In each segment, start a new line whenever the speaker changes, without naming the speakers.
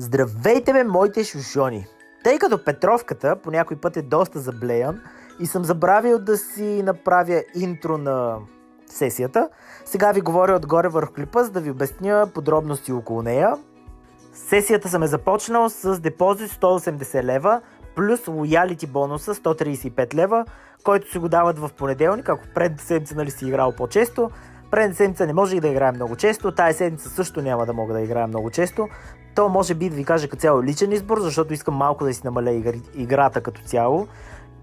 Здравейте бе, моите шушони! Тъй като Петровката по някой път е доста заблеян и съм забравил да си направя интро на сесията, сега ви говоря отгоре върху клипа, за да ви обясня подробности около нея. Сесията съм започнал с депозит 180 лева, плюс лоялити бонуса 135 лева, който си го дават в понеделник, ако предната седмица нали си играл по-често. Предната седмица не може да играя много често, тая седмица също няма да мога да играя много често. То може би да ви кажа като цяло личен избор, защото искам малко да си намаля играта като цяло.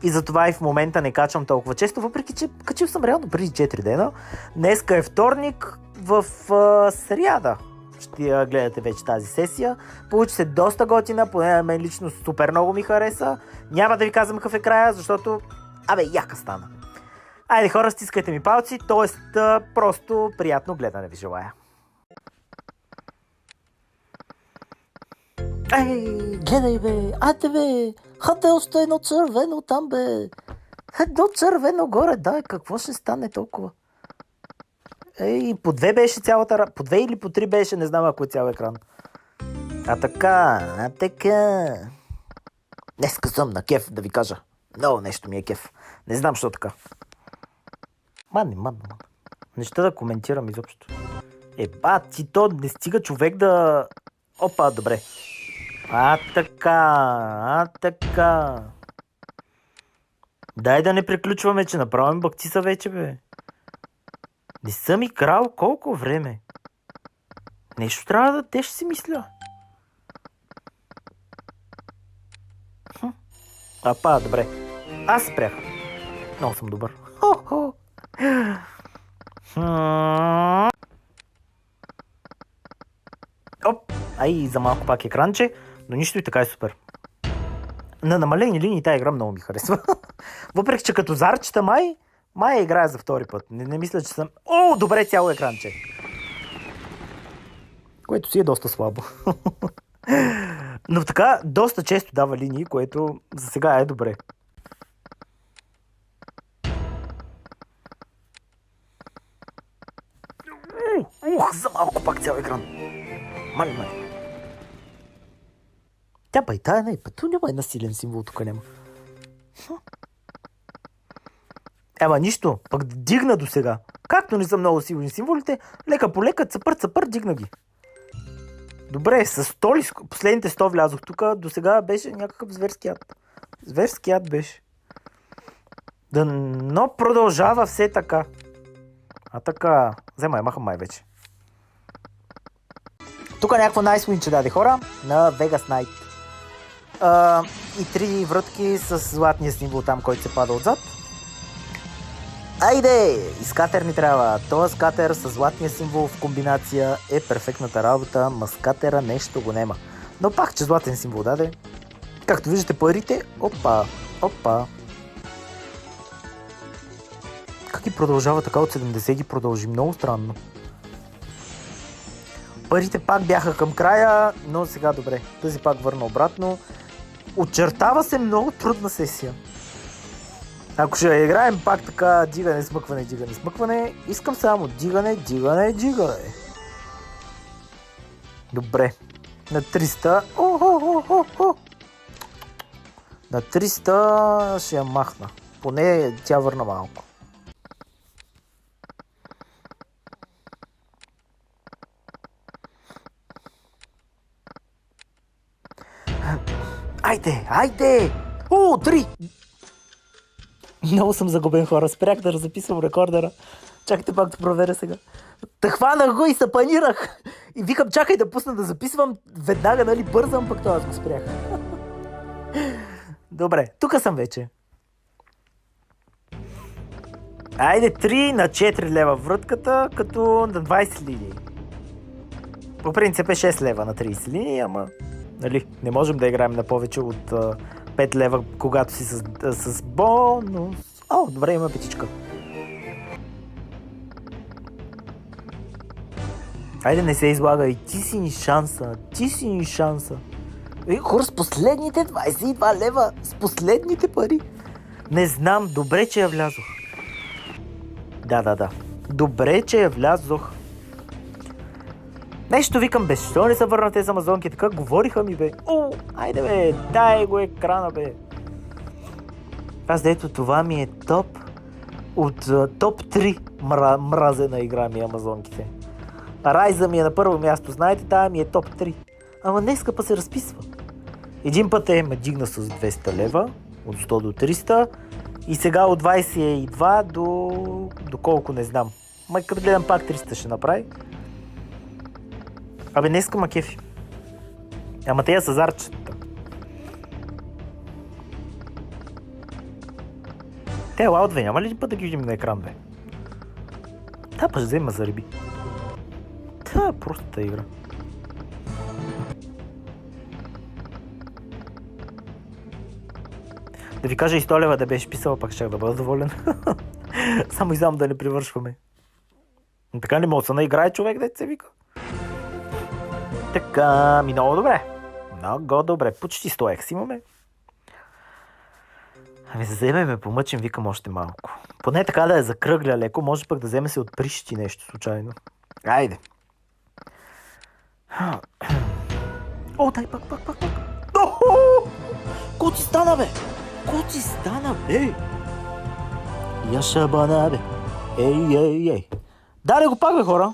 И затова и в момента не качвам толкова често, въпреки че качил съм реално преди 4 дена. Днеска е вторник, в сряда ще я гледате вече тази сесия. Получи се доста готина, поне на мен лично супер много ми хареса. Няма да ви казвам какъв е края, защото яка стана. Айде хора, стискайте ми палци, т.е. просто приятно гледане ви желая.
Гледай бе, айде бе, хаде още едно червено там бе. Едно червено горе, дай, какво ще стане толкова?
По 2 беше цялата, по 2 или по 3 беше, не знам ако е цял екран. А така. Днеска съм на кеф, да ви кажа. Много нещо ми е кеф. Не знам, що така. Ман. Неща да коментирам изобщо. Ти то не стига човек да... Опа, добре. Така. Дай да не приключваме, че направим бактиса вече, бе. Не съм играл колко време. Нещо трябва да те ще си мисля. Добре. Аз спрях. Много съм добър. За малко пак екранче, но нищо и така е супер. На намалени линии тази игра много ми харесва. Въпреки че като зарчета май играя за втори път. Не мисля, че съм... добре, цяло екранче. Което си е доста слабо. Но така, доста често дава линии, което за сега е добре. За малко пак цял екран. Мали. Тая не е пъту, няма една силен символ, тук няма. Нищо, пък дигна до сега. Както не са много силни символите, лека по лека, цъпър, дигна ги. Добре, с 100 последните 100 влязох тук, до сега беше някакъв зверски ад. Зверски ад беше. Но продължава все така. Така, махам май вече. Тук някакво най-свинче даде хора на Vegas Night. И 3 врътки с златния символ там, който се пада отзад. Айде! И скатер ни трябва. Този скатер с златния символ в комбинация е перфектната работа, ма скатера нещо го нема. Но пак, че златен символ даде. Както виждате парите, опа. Как ги продължава така от 70 ги продължи? Много странно. Парите пак бяха към края, но сега добре. Тази пак върна обратно. Очертава се много трудна сесия. Ако ще играем пак така дигане, смъкване, искам само дигане. Добре. На 300. На 300 ще я махна. Поне тя върна малко. Айде! 3! Много съм загубен, хора. Спрях да записвам рекордера. Чакайте пак да проверя сега. Хванах го и се панирах. И викам, чакай да пусна да записвам. Веднага, бързам, пък това аз го спрях. Добре, тук съм вече. Айде 3 на 4 лева врътката, като на 20 линии. По принцип е 6 лева на 30 линии, ама... не можем да играем на повече от 5 лева, когато си с бонус. Добре, има петичка. Айде, не се излагай. Ти си ни шанса. Хора, с последните 22 лева, с последните пари. Не знам, добре, че я влязох. Да. Добре, че я влязох. Нещо викам, бе, що не са върна тези амазонки? Така говориха ми, бе. О, айде, бе, дай го екрана, бе. Аз дето това ми е топ от топ 3 мразена игра ми амазонките. Райза ми е на първо място, знаете, тая ми е топ 3. Ама днеска па се разписва. Един път ме дигна с 200 лева, от 100 до 300 и сега от 22 до колко не знам. Ма като гледам пак 300 ще направи. Абе днеска ма кефи. Ама тея са зарчета. Те лаудве, няма ли път да ги видим на екран, бе? Та па ще взема за риби. Та е простата игра. Да ви кажа и 100 лева да беше писала, пак щях да бъда доволен. Само и само да не привършваме. Но така не мога да играе човек, дете се вика. Така, ми много добре. Много добре. Почти 100 екс имаме. Ами да вземем, помъчим, викам още малко. Поне така да я закръгля леко, може пък да вземе се отприщи нещо случайно. Айде. О, дай пак. Ко ти стана, бе? Ко ти стана, бе? Я шабана, бе. Ей. Дай го пак, бе, хора.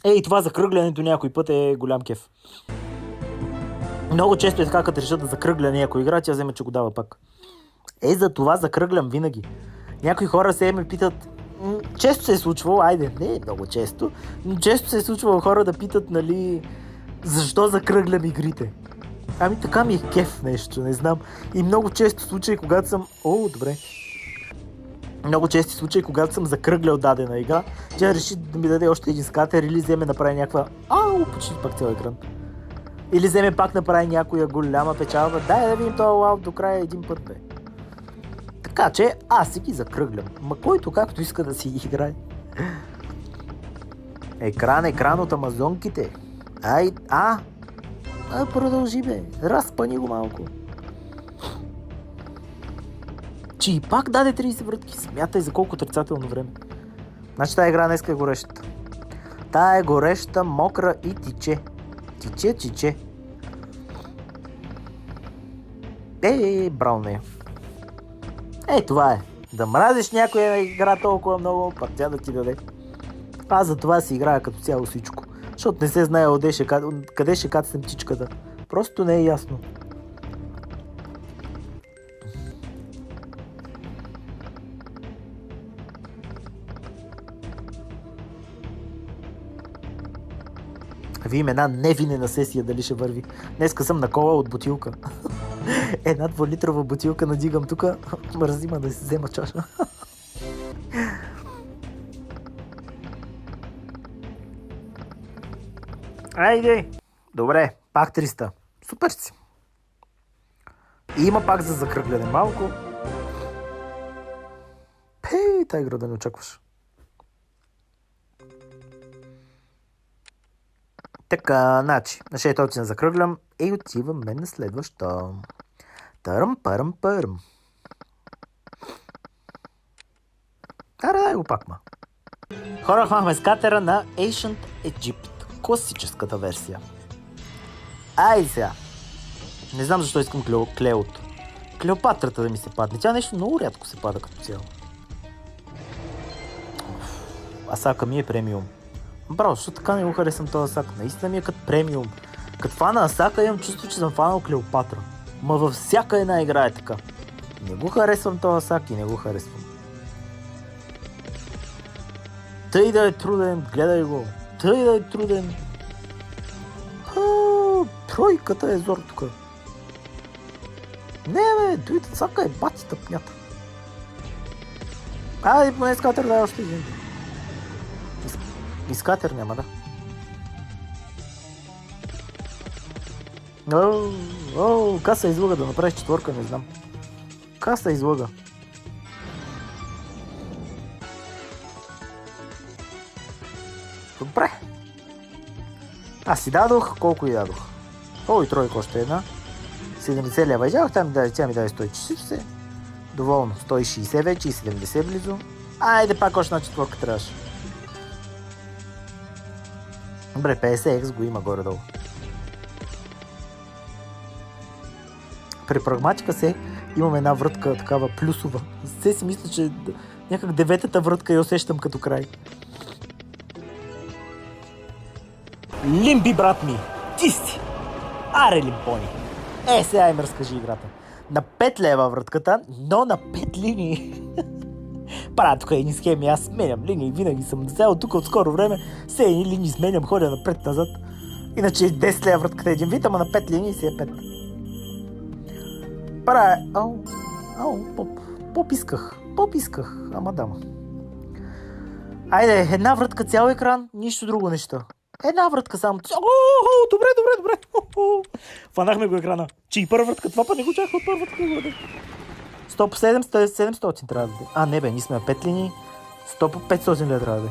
Ей, това закръглянето някой път е голям кеф. Много често е така, като решат да закръгля някой игра, тя вземе, че го дава пак. За това закръглям винаги. Някои хора се ме питат, често се е случвало, айде, не много често, но често се е случвало хора да питат, нали, защо закръглям игрите. Ами така ми е кеф нещо, не знам. И много често случаи, когато съм... Много чести случаи, когато съм закръглял дадена игра, тя реши да ми даде още един скатер или вземе направи някаква... почти пак цял екран. Или вземе пак направи някоя голяма печалба. Дай да видим този лаут до края един път, бе. Така че аз си ги закръглям. Ма който както иска да си играе. Екран от амазонките. Продължи, бе. Разпани го малко. Че и пак даде 30 вратки. Смятай за колко отрицателно време. Значи тая игра днеска е гореща. Тая е гореща, мокра и тиче. Тиче. Браво нея. Това е. Да мразиш някоя игра толкова много, пак тя да ти даде. Аз за това си играя като цяло всичко. Защото не се знае къде ще кацнем птичката. Просто не е ясно. Видим една невинена сесия дали ще върви. Днеска съм на кола от бутилка. Една 2-литрова бутилка надигам тука. Мързима да си взема чаша. Айде! Добре, пак 300. Супер си. И има пак за закръгляне малко. Тая игра да не очакваш. Така, значи, на 600 закръглям и отиваме на следваща. Парам. Дай го пак, ма. Хора, хванахме скатера на Ancient Egypt. Класическата версия. Айде сега. Не знам защо искам Клеото. Клеопатрата да ми се падне. Тя нещо много рядко се пада като цяло. Асака ми е премиум. Браво, защо така не го харесвам този Асака? Наистина ми е като премиум. Като фана Асака имам чувство, че съм фанал Клеопатра. Ма във всяка една игра е така. Не го харесвам този Асака и не го харесвам. Тъй да е труден, гледай го. Тъй да е труден. Тройката е зор тук. Не бе, дойде Асака е бати тъпнята. Айде поне скатер дай още един. Изкатер няма, да. Каса излъга да направиш четвърка, не знам. Каса излъга. Добре. Аз си дадох, колко и дадох? И тройка още една. 70 лева изявах, тя ми даде 140. Доволно, 160 вече и 70 близо. Айде пак още на четвърка трябваше. Добре, 50x го има горе-долу. При прагматика се имаме една вратка такава плюсова. Се си мисля, че някак деветата вратка я усещам като край. Лимби, брат ми! Ти си! Аре, лимпони! Сега им разкажи играта. На 5 лева вратката, но на 5 линии. Правя тук едни схеми, аз сменям линии, винаги съм взел тук от скоро време, все едни линии сменям, ходя напред-назад. Иначе 10 лева вратката е един вид, ама на 5 линии си е 5. Поп исках, ама дама. Айде, една вратка цял екран, нищо друго неща. Една вратка само. Добре. Фанахме го екрана. Че и първа вратка, това па не го чаха от първа вратка. 100 по 700 трябва да е. Не бе, ние сме на 5 линии. 100 по 500 ли трябва да е.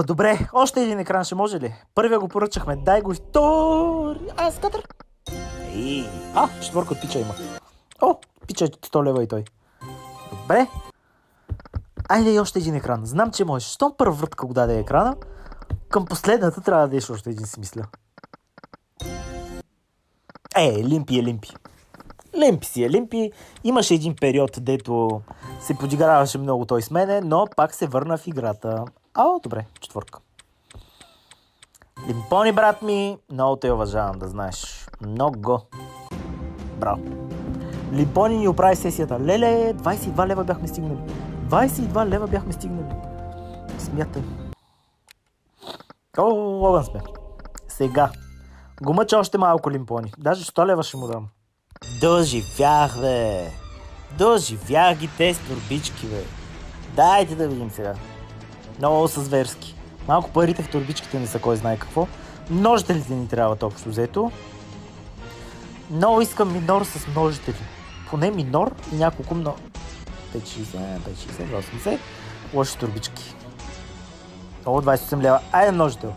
Добре, още един екран ще може ли? Първия го поръчахме, дай го и втори. Скатър. Четвърка от пича има. Пича 100 лева и той. Добре. Айде и още един екран. Знам, че можеш. Щом първа вратка го даде екрана, към последната трябва да дадеш още един, си мисля. Лимпи. Лимпи. Имаше един период, дето се подиграваше много той с мене, но пак се върна в играта. Добре, четвърка. Лимпони, брат ми, много те уважавам, да знаеш. Много. Браво. Лимпони ни оправи сесията. Леле, 22 лева бяхме стигнали. 22 лева бяхме стигнали. Смятай. Огън сме. Сега. Го мъча още малко лимпони. Даже 100 лева ще му дам. Доживях, бе. Доживях ги тези турбички, бе. Дайте да видим сега. Много са зверски. Малко парите в турбичките не са кой знае какво. Множителите ни трябват общо взето. Много искам минор с множители. Поне минор и няколко 560, 280. Лоши турбички. 28 лева. Айде множител.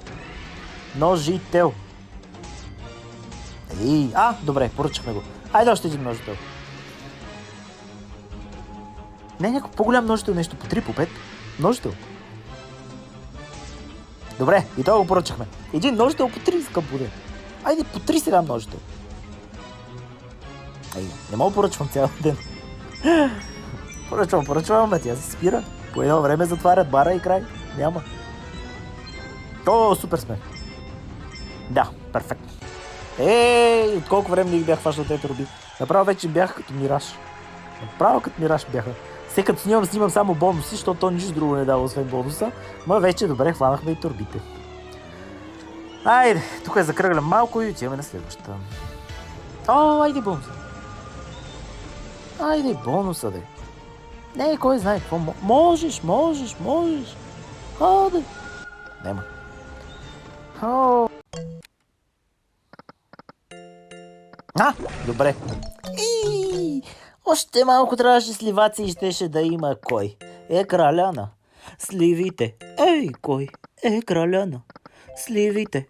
Множител. Добре, поръчахме го. Айде още един множител. Не, някакво по-голям множител, нещо по 3, по 5. Множител. Добре, и това го поръчахме. Един множител по 3 искам поне. Айде по 3 сега множител. Не мога поръчвам цял ден. Поръчвам, бе, тя се спира. По едно време затварят бара и край. Няма. Супер сме. Да, перфектно. От колко време не ги бях фащал тези труби. Направо вече бях като мираж. Бяха. Все като снимам само бонуси, защото то нищо друго не дава освен бонуса. Вече добре, хванахме и турбите. Айде, тук закръглям малко и отиваме на следващата. Айде бонуса. Айде бонуса, де. Не, кой знае какво. Можеш. Хайде. Нема. Добре. Още малко трябваше сливаци и щеше да има кой. Краляна. Сливите. Кой? Краляна. Сливите.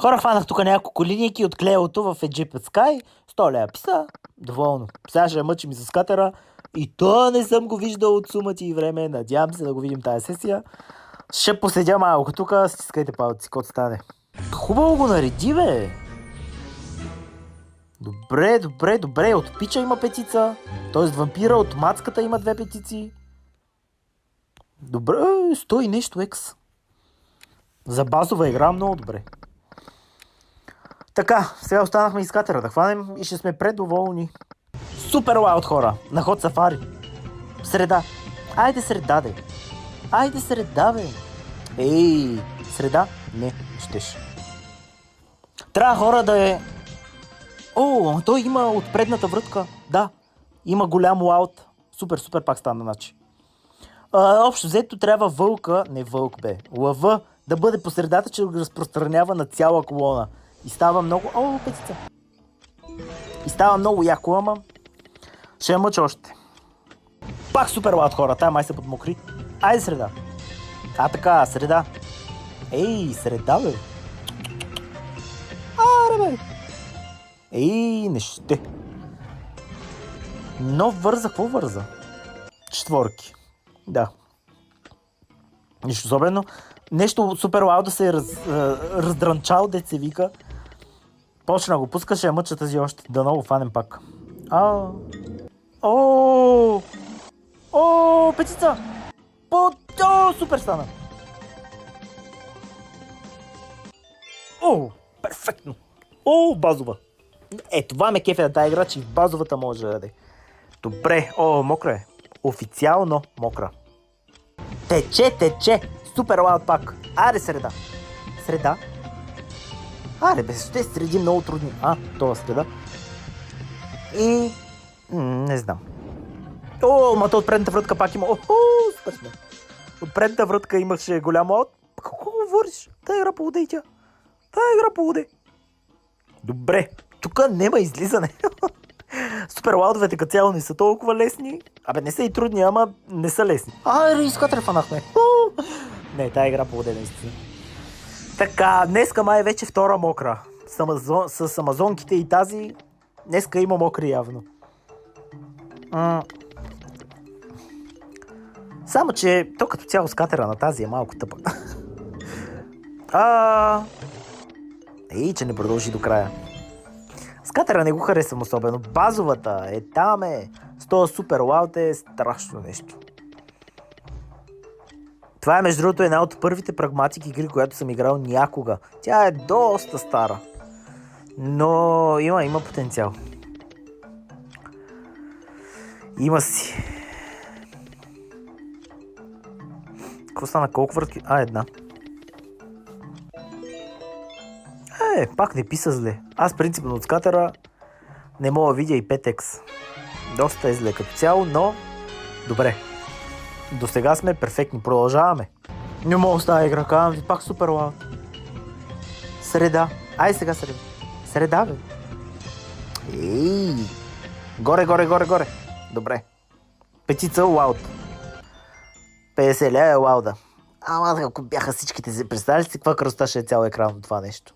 Хора, хванах тук няколко линейки от клеото в Egypt Sky. 100 лева писа. Доволно. Сега ще мъчим и с катера. И то не съм го виждал от сумата и време. Надявам се да го видим тази сесия. Ще поседя малко тук. Стискайте палци, кото стане. Хубаво го нареди, бе. Добре. От пича има петица. Тоест вампира от мацката има 2 петици. Добре, 100 и нещо екс. За базова игра много добре. Така, сега останахме из катера да хванем и ще сме предоволни. Супер лаут, хора! На ход сафари. Среда. Айде среда, бе. Среда? Не, щеш. Трябва хора да е... той има от предната врътка. Да, има голям лаут. Супер пак стана, значи. Общо взето трябва лъва да бъде по средата, че го разпространява на цяла колона. И става много... петица. И става много яко, ама... Ще я мъча още. Пак супер лаут, хора. Тая май се подмокри. Айде среда. Така, среда. Среда, бе. Аре, бе. Не ще. Но върза, какво върза? Четворки. Да. Нищо особено. Нещо супер лао да се е раздранчал, дет се вика. Почна го пускаше, мъча тази още. Да много фанем пак. Петица! Супер стана! Перфектно! Базова! Това ме кефе на тази игра, че в базовата може да даде. Добре, мокра е. Официално мокра. Тече! Супер лаут пак. Аре, среда. Среда? Аре, ще среди много трудни. Това среда. И... не знам. Мато от предната вратка пак има. Супер сме. От предната вратка имаше голям лаут. Какво говориш? Тая игра полуде. Добре. Тук няма излизане. Супер лаудовете като цяло не са толкова лесни. Не са и трудни, ама не са лесни. Изкатър фанахме. Не, тая игра поводе наистина. Така, днеска май вече втора мокра. С амазонките и тази. Днеска има мокри явно. Само, че то като цяло скатера на тази е малко тъпа. Че не продължи до края. Скатера не го харесвам особено. Базовата е там с този супер лаут е страшно нещо. Това е между другото една от първите прагматик игри, която съм играл някога. Тя е доста стара. Но има потенциал. Има си. Какво стана? Колко вратки? Една. Пак не писа зле. Аз принципно от скатера не мога да видя и 5x. Доста е зле като цяло, но добре. До сега сме перфектни. Продължаваме. Не мога с тази игра, казвам ви пак супер лаут. Среда. Сега среда. Среда, бе. Горе. Добре. Петица лаут. 50 лева е лауда. Ако бяха всичките си, представили си каква красота ще е цял екран от това нещо.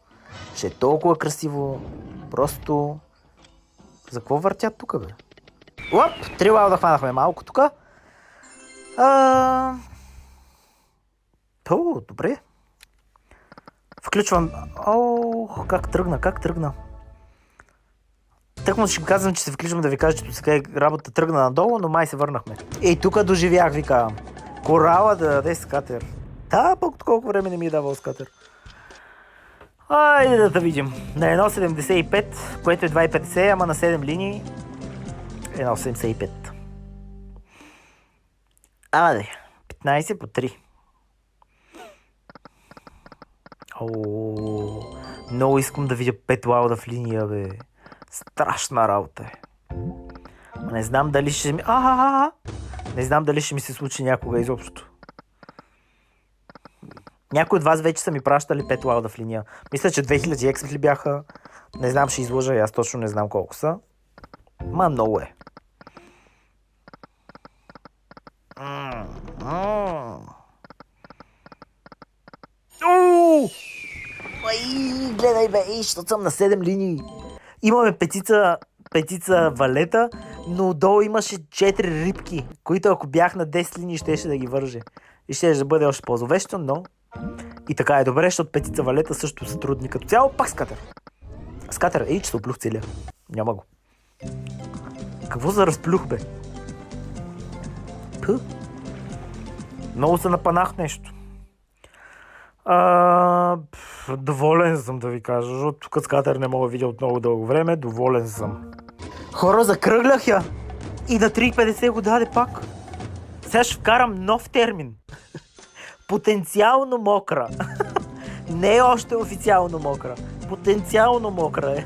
Ще е толкова красиво. Просто... За какво въртят тук, бе? 3 лауда хванахме малко тук. Добре. Включвам... как тръгна. Тъкмо ще казвам, че се включвам да ви кажа, че до сега работа тръгна надолу, но май се върнахме. Тук доживях, ви казвам. Корала да даде скатер. Колко време не ми е давал скатер. Айде да видим. На 1.75, което е 2.50, ама на 7 линии 1.75. 15 по 3. Много искам да видя 5 лауда в линия, бе. Страшна работа е. Не знам дали ще ми... Не знам дали ще ми се случи някога изобщо. Някои от вас вече са ми пращали 5 лауда в линия. Мисля, че 2000 екс ли бяха. Не знам, ще излъжа, аз точно не знам колко са. Много е. Гледай, бе, защото съм на 7 линии. Имаме петица валета, но отдолу имаше 4 рибки, които ако бях на 10 линии, щеше да ги върже. И ще да бъде още по-зловещо, но... И така е добре, защото петица валета също са трудни като цяло. Пак скатер. Скатер, че се оплюх целия. Няма го. Какво за разплюх, бе? Много се напанах нещо. Доволен съм да ви кажа, защото тук скатер не мога да видя от много дълго време. Доволен съм. Хора, закръглях я. И на 3.50 го даде пак. Сега ще вкарам нов термин. Потенциално мокра. Не е още официално мокра. Потенциално мокра е.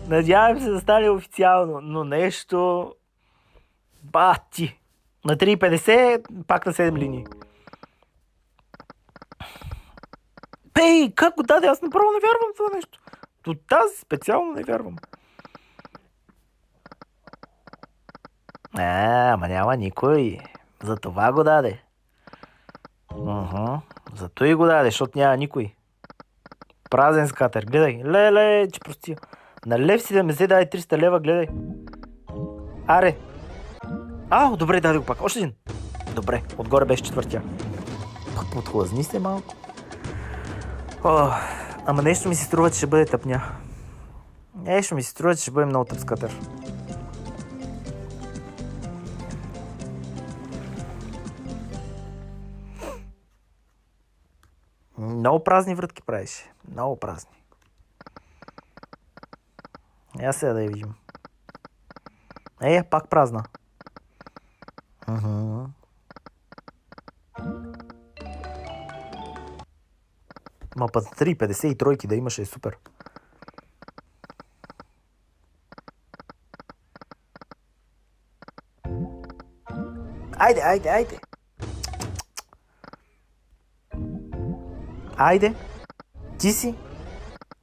Надявам се да стане официално, но нещо... Бати. На 3.50, пак на 7 линии. Как го даде? Аз направо не вярвам в това нещо. До тази специално не вярвам. Ама няма никой. За това го даде. Зато и го даде, защото няма никой. Празен скатер. Гледай. Леле, че простия. На лев 70 даде 300 лева, гледай. Аре. Добре, даде го пак. Още един. Добре, отгоре беше четвъртия. Подхлъзни се малко. О, ама нещо ми се струва, че ще бъде тъпня. Нещо ми се струва, че ще бъде много тъп скатер. Много празни врътки правиш. Много празни. Я сега да я видим. Пак празна. Ма път 3,50 и тройки да имаше е супер. Айде. Айде. Ти си.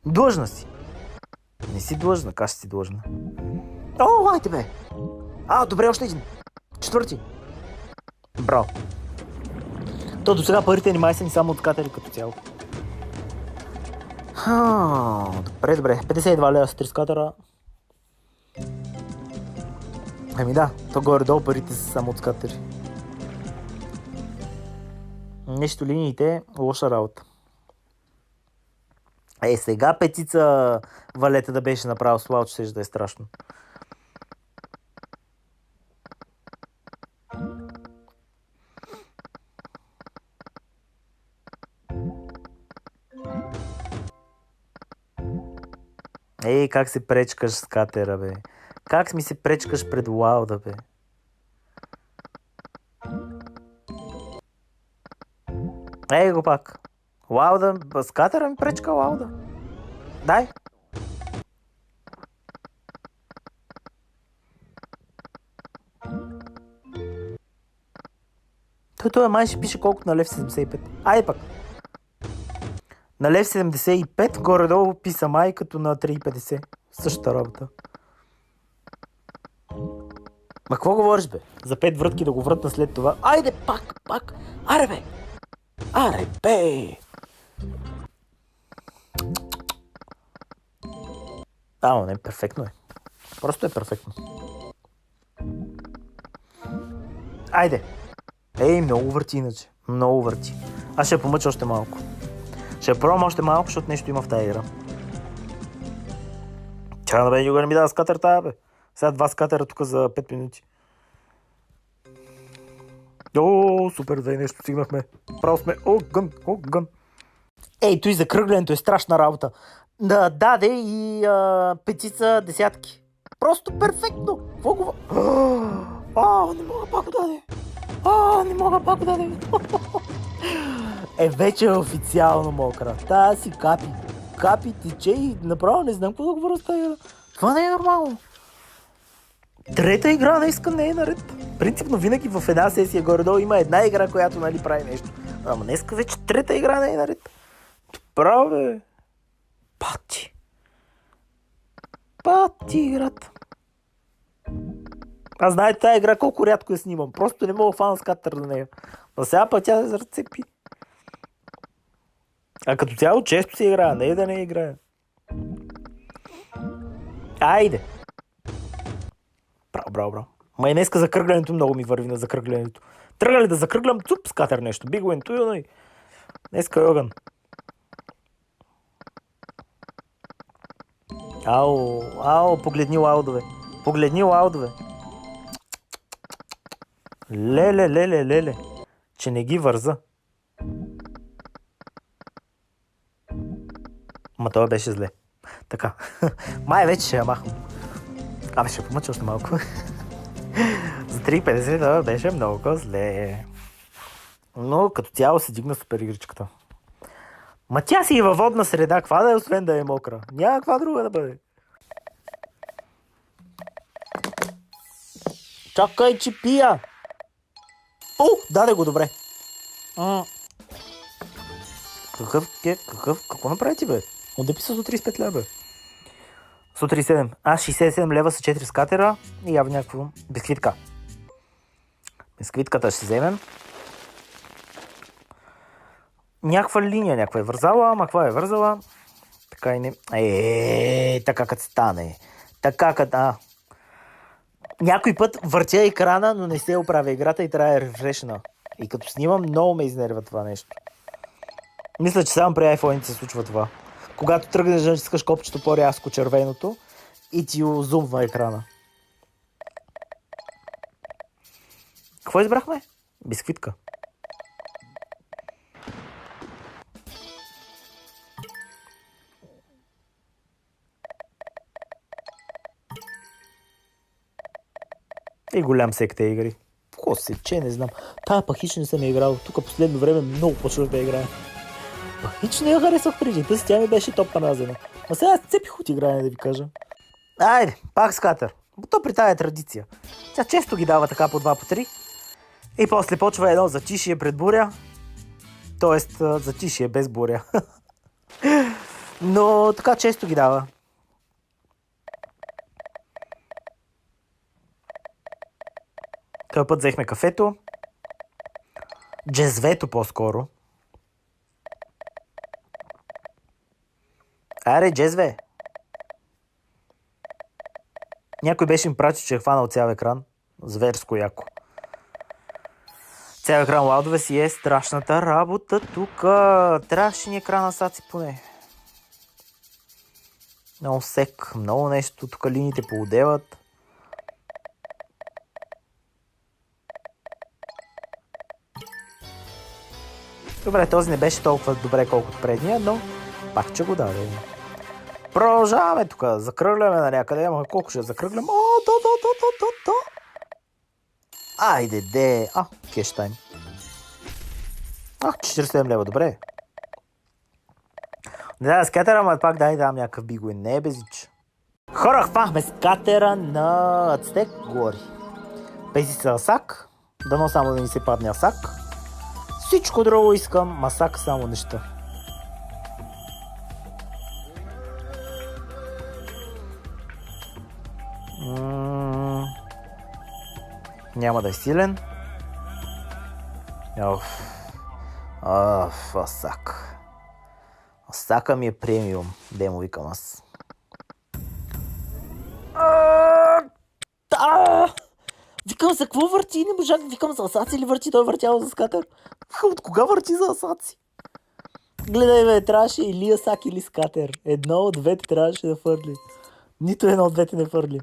Длъжна си. Не си длъжна, как ще си длъжна? О, айде бе. Добре, още един. Четвърти. Браво. То до сега парите ни май са ни само откатали като цяло. Добре. 52 лева с 3 скатера. Ами да, то горе-долу парите са само от скатери. Нещо линиите, лоша работа. Сега петица валета да беше направил слава, че ще да е страшно. Как се пречкаш с катера, бе? Как ми се пречкаш пред Лауда, бе? Го пак. Лауда, с катера ми пречка Лауда. Дай. Той май ще пише колко на лев 75. Айде пак. На лев 75 горе-долу писа май като на 3,50. Същата работа. Ма какво говориш, бе? За 5 врътки да го врътна след това. Айде пак. Аре бе. Не, перфектно е. Просто е перфектно. Айде. Много върти иначе. Много върти. Аз ще помъча още малко. Ще пробвам още малко, защото нещо има в тази игра. Чакай да бе, никога не ми дава скатер тая, бе. Сега 2 скатера тук за 5 минути. Супер, нещо стигнахме. Право сме. Огън. Той за кръглянето е страшна работа. Даде и петица десятки. Просто перфектно. Какво го... не мога пак да даде. Вече е официално мокра. Тая си капи, тече и направо не знам какво да говоря с тази. Това не е нормално. Трета игра днеска не е наред. Принципно винаги в една сесия горе-долу има една игра, която прави нещо. Ама днеска вече трета игра не е наред. Право бе. Пати играта. Аз знаете тази игра колко рядко я снимам. Просто не мога фана с катър на нея. А сега път тя се разцепи. А като цяло често се играе, не е да не играе. Айде. Браво. Ма и днеска закръглянето много ми върви на закръглянето. Тръгна ли да закръглям, с катър нещо. Big win, туй. Днеска е огън. Погледни лаудове. Леле. Че не ги върза. Ма това беше зле. Така. Май вече ще я махам. Ще помъча още малко. За 3,50 това беше много зле. Но като цяло се дигна супер игричката. Ма тя си и във водна среда. Каква да е, освен да е мокра? Няма каква друга да бъде. Чакай, че пия! Даде го добре. Какво направи ти, бе? Отдепи с 135 лева, бе. 137. 67 лева са 4 скатера и явно някакво бисквитка. Бисквитката ще вземем. Някаква линия, някаква е вързала, ама каква е вързала? Така и не... така като стане. Някой път въртя екрана, но не се оправя играта и трябва да е рефрешна. И като снимам, много ме изнервя това нещо. Мисля, че само при iPhone се случва това. Когато тръгнеш да натискаш копчето по-рязко червеното и ти зумва екрана. Какво избрахме? Бисквитка. И голям сек те игри. Какво се че, не знам. Тая пък хич не съм я играл. Тук последно време много почнах да играя. Пък хич не я харесвах преди. Тъс тя ми беше топ паназена. А сега цепих от игране, да ви кажа. Айде, пак скатър. То при тая традиция. Тя често ги дава така по 2 по 3. И после почва едно затишие пред буря. Тоест затишие без буря. Но така често ги дава. Този път взехме кафето. Джезвето по-скоро. Аре, джезве! Някой беше им прати, че е хванал цял екран. Зверско яко. Цял екран лаудове си е страшната работа тук. Трябваше ни екрана саци поне. Много сек, много нещо. Тук линиите поуделат. Добре, този не беше толкова добре, колкото предния, но пак че го даде. Продължаваме тук, закръгляме на някъде, ама колко ще закръглям? О. Айде, де. Кеш тайм. 47 лева, добре. Не да, скатера, ама пак дай дам някакъв бигуин, не е безич. Хора, хвахме скатера на Ацтек гори. Пези Асак, дано само да ни се падне Асак. Всичко друго искам, масак само неща. Няма да е силен. Асак. Асака ми е премиум. Де му викам аз. Викам за какво върти? Не можах да викам за асаци или върти? Той въртял за скатър. От кога върти за асаци? Гледай бе, трябваше или асак или скатър. Едно от двете трябваше да фърли. Нито едно от двете не фърли.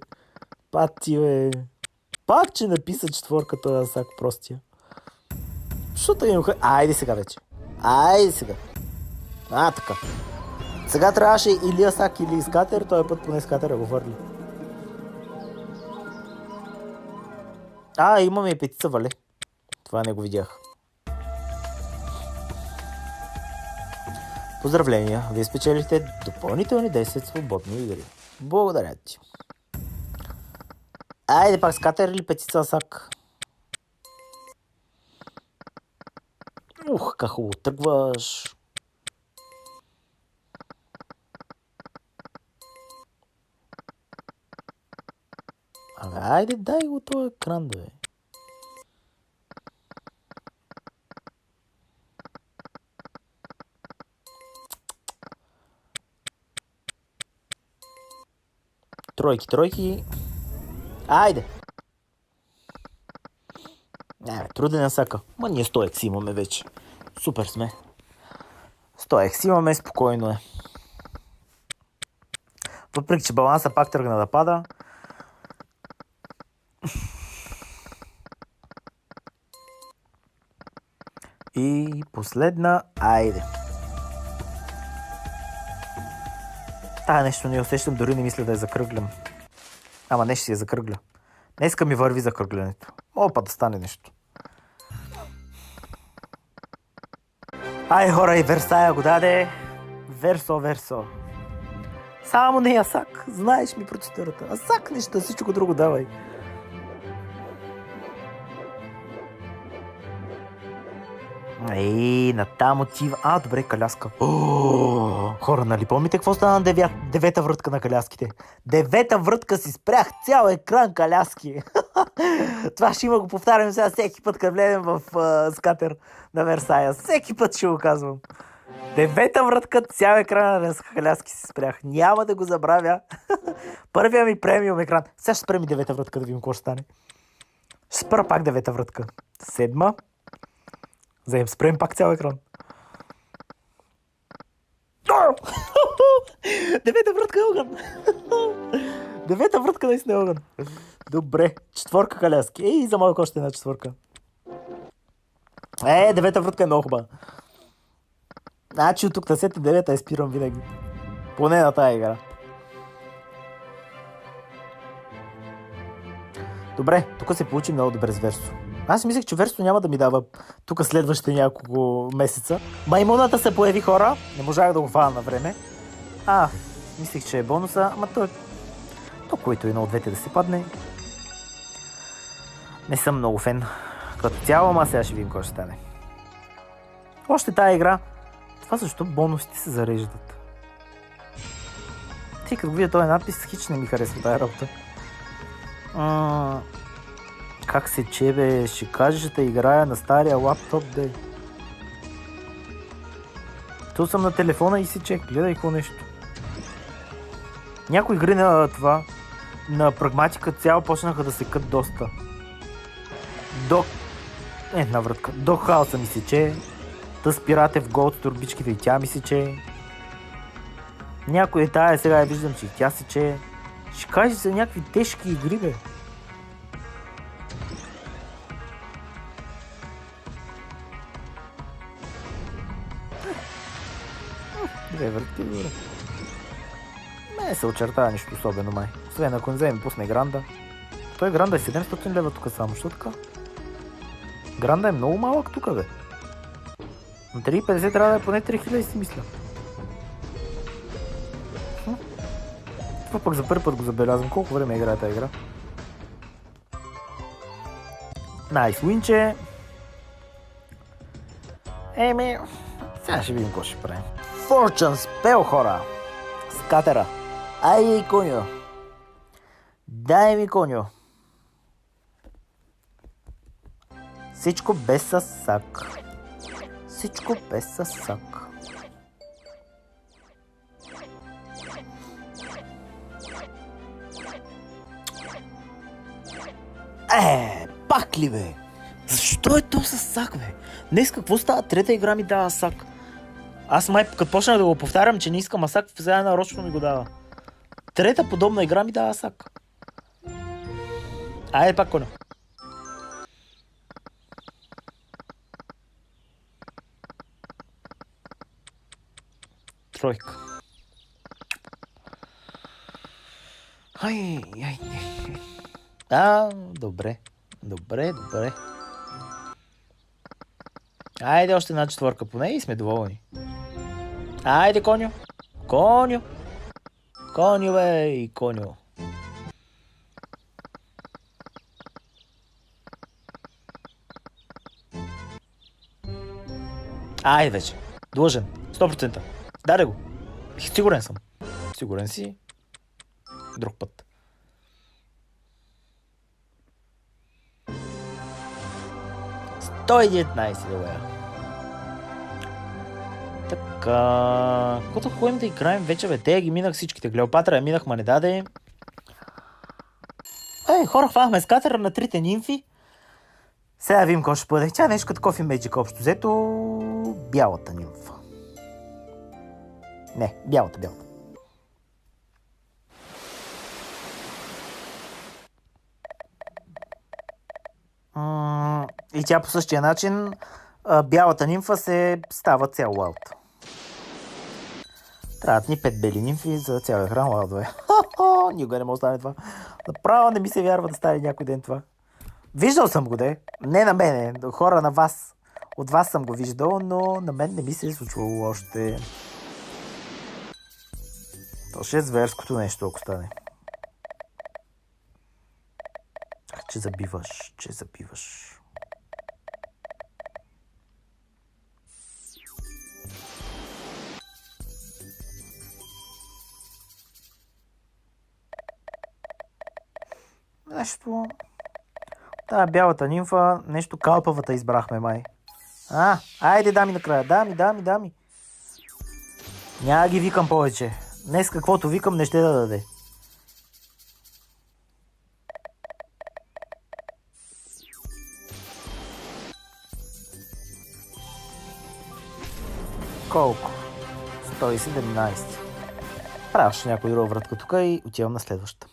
Пати бе. Пак че написа четворка този асак простия. Защото им... Айде сега вече. Айде сега. Така. Сега трябваше или асак или скатър, този път поне скатъра го фърли. Имаме и петица вале. Това не го видях. Поздравления, вие спечелихте допълнителни 10 свободни игри. Благодаря ти. Айде пак скатер или петица асак? Как хубаво тръгваш. Айде дай го този екран, бе. Тройки. Айде! Труден асака. Ма ние 100x имаме вече. Супер сме. 100x имаме, спокойно е. Въпреки, че баланса пак тръгна да пада. И последна, айде. Нещо не усещам, дори не мисля да я закръглям. Ама не ще си я закръгля. Днеска ми върви закръглянето. Мога па да стане нещо. Хора, и Версая го даде. Версо. Само не асак. Знаеш ми процедурата. Асак неща, всичко друго давай. Натам отива. Добре, каляска. Хора, нали помните какво стана на девета врътка на каляските? Девета врътка си спрях цял екран каляски. Това ще има го повтарям сега всеки път, като влезем в скатер на Версая. Всеки път ще го казвам. Девета врътка, цял екран на каляски си спрях. Няма да го забравя. Първия ми премиум екран. Сега ще спрем и девета врътка да видим какво ще стане. Ще спра пак девета врътка. 7. За да им спрем пак цял екран. Девета вратка е огън. Девета вратка наистина е огън. Добре. Четворка каляски. Ей, за малко още една четворка. Девета вратка е много хубава. Значи от тук на сета девета спирам винаги. Поне на тая игра. Добре, тук се получи много добре с Версо. Аз мислех, че Версо няма да ми дава тук следващите няколко месеца. Маймуната се появи, хора. Не можах да го фана на време. Мислех, че е бонуса, ама той... То, който и на от двете да се падне. Не съм много фен. Като цяло, ама сега ще видим кой ще стане. Още тая игра. Това защо бонусите се зареждат? Тъй като видя този надпис, хич не ми харесва тая работа. Как се чебе? Ще кажеш да играя на стария лаптоп, да. То съм на телефона и си чек. Гледай какво нещо. Някои игри на това, на прагматика цяло почнаха да се кът доста. Една вратка. До хаоса ми се че. Та спирате в гол от турбичките и тя ми се че. Някои тая сега я виждам, че и тя се че. Ще кажеш за някакви тежки игри, бе. Две вратки, добре. Не се очертава нищо особено, май. Освен ако не вземе пусне Гранда. Той Гранда е 700 лева тук само, що така? Гранда е много малък тук, бе. На 3,50 трябва да е поне 3000, си мисля. Това пък за първи път го забелязвам. Колко време играе тази игра? Найс уинче. Сега ще видим какво ще правим. Fortune Spell, хора! Скатера. Айде, коню. Дай ми, коню. Всичко без съсак. Всичко без съсак. Пак ли, бе? Защо е то съсак, бе? Днес какво става? Трета игра ми дава сак. Аз май, като почнах да го повтарям, че не искам асак, сега нарочно ми го дава. Трета подобна игра ми дава асак. Айде пак, коня. Тройка. Добре. Добре. Айде още една четворка поне и сме доволни. Айде, коню. Коню, бе, коню. Айде вече. Длъжен. 100%. Даде го. Сигурен съм. Сигурен си. Друг път. $119. Така... Каквото ходим да играем вече, бе. Те ги минах всичките. Клеопатра я минах, ма не даде. Хора, хванахме скатера на трите нимфи. Сега видим какво ще бъде. Тя нещо като Coffee Magic общо взето. Бялата нимфа. Не, бялата. И тя по същия начин бялата нимфа се става цял лаут. Трябват ни 5 бели нимфи за цял екран лаудове. Никога не може да стане това. Направо не ми се вярва да стане някой ден това. Виждал съм го, де. Не на мене, хора на вас. От вас съм го виждал, но на мен не ми се е случвало още. То ще е зверското нещо, ако стане. Че забиваш. Нещо... Тая бялата нимфа, нещо калпавата избрахме, май. Айде, дами накрая. Дами. Няма ги викам повече. Днес каквото викам не ще да даде. Колко? 117. Правя още някой друга вратка тук и отивам на следващата.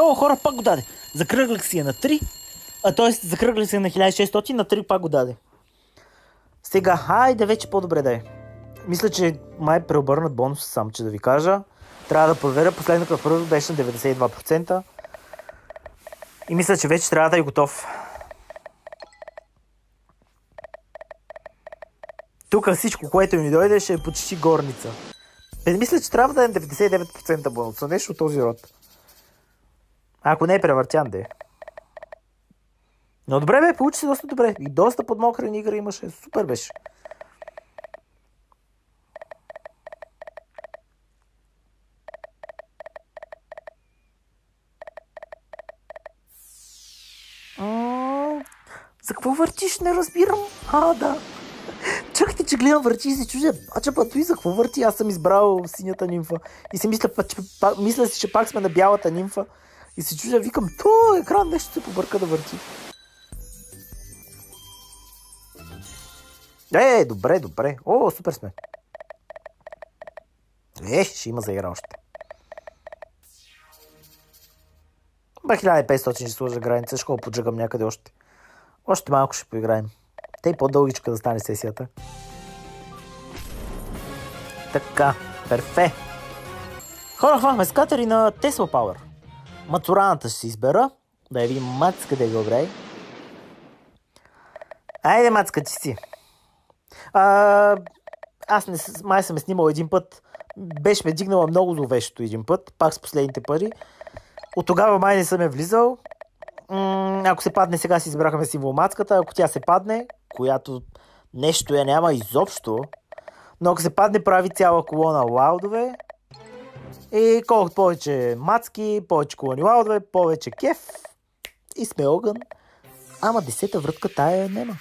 О, хора, пак го даде. Закръглях си я на 3. Т.е. закръглях си я на 1600, на 3 пак го даде. Сега, хайде вече по-добре да е. Мисля, че май преобърнат бонуса сам, че да ви кажа. Трябва да проверя. Последно като първо беше на 92%. И мисля, че вече трябва да е готов. Тук всичко, което ми дойде, ще е почти горница. Мисля, че трябва да е 99% бонуса. Нещо от този род. Ако не е превъртян, да е. Но добре бе, получи се доста добре. И доста подмокрени игри имаше. Супер беше. За какво въртиш? Не разбирам. Да. Чакайте, че гледам върти и се чужда. Той за какво върти? Аз съм избрал синята нимфа. И си мисля си, че пак сме на бялата нимфа. И се чужда, викам, то екран нещо се побърка да върти. Добре. О, супер сме. Ще има за игра още. 1500 ще сложа граница, ще го поджигам някъде още. Още малко ще поиграем. Те и по-дългичка да стане сесията. Така, перфе. Хора, хванахме скатери на Tesla Power. Мацураната ще си избера. Да я видим Мац къде го брай. Айде, Мацка, ти си. Аз май съм снимал един път. Беше ме дигнала много зловещото един път. Пак с последните пари. От тогава май не съм я влизал. Ако се падне, сега си избрахме символ Мацката. Ако тя се падне, която нещо я няма изобщо, но ако се падне, прави цяла колона лаудове. И колкото повече мацки, повече колони лаудове, повече кеф и сме огън. Ама 10-та вратка тая нема.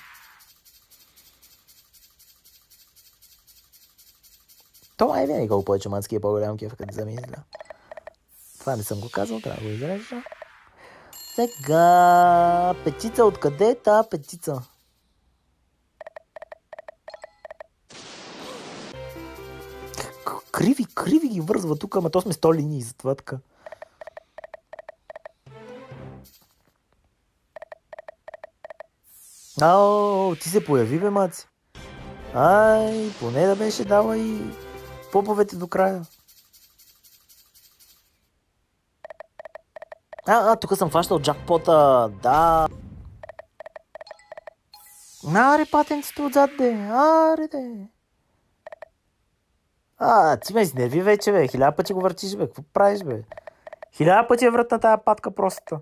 То май винаги колко повече мацки е по-голям кеф, като замисля. Това не съм го казал, трябва да го изрежа. Сега, петица, откъде е тази петица? Криви ги вързва тук, ама то сме 100 линии, затова така. Ти се появи, бе, Маци. Поне да беше дала и поповете до края. Тук съм фащал джакпота, да. Аре, патенцето отзад, бе. Аре, де. Ти ме изнерви вече, бе. 1000 пъти го въртиш, бе. Какво правиш, бе? 1000 пъти е вратна тая патка просто.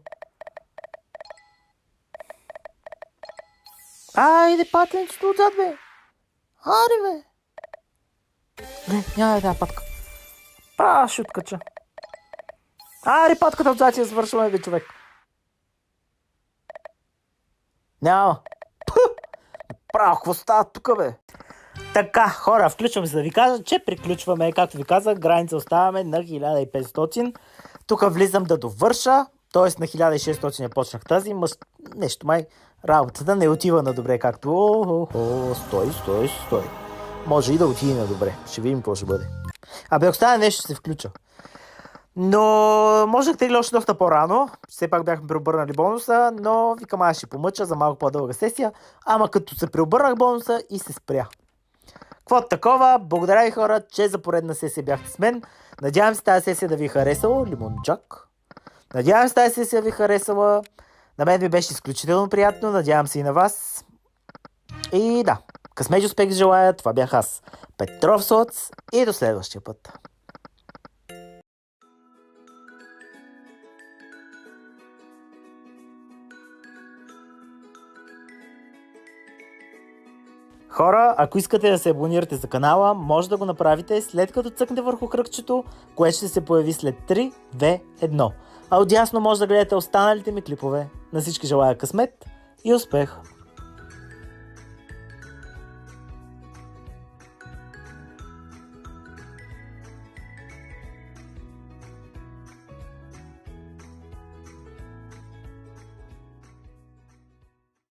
Айде, патенцето отзад, бе. Аре, бе. Не, няма да тая патка. Ще откача. Патката отзад я свършваме, бе, човек. Няма. Какво става тук, бе? Така, хора, включвам се да ви кажа, че приключваме, както ви казах, граница оставаме на 1500. Тук влизам да довърша, т.е. на 1600 я почнах тази, нещо май работата не отива на добре, както стой. Може и да отиде на добре, ще видим какво ще бъде. Ако стане нещо, ще се включа. Но можех да още доста по-рано, все пак бяхме преобърнали бонуса, но викам, аз ще помъча за малко по-дълга сесия, ама като се преобърнах бонуса и се спря. Какво такова, благодаря ви, хора, че за поредна сесия бяхте с мен. Надявам се тази сесия да ви е харесала, лимончак. Надявам се тази сесия да ви е харесала, на мен ми беше изключително приятно, надявам се и на вас. И да, късмет и успех желая, това бях аз, Петров Соц, и до следващия път. Хора, ако искате да се абонирате за канала, може да го направите след като цъкнете върху кръгчето, което ще се появи след 3, 2, 1. А отдясно може да гледате останалите ми клипове. На всички желая късмет и успех!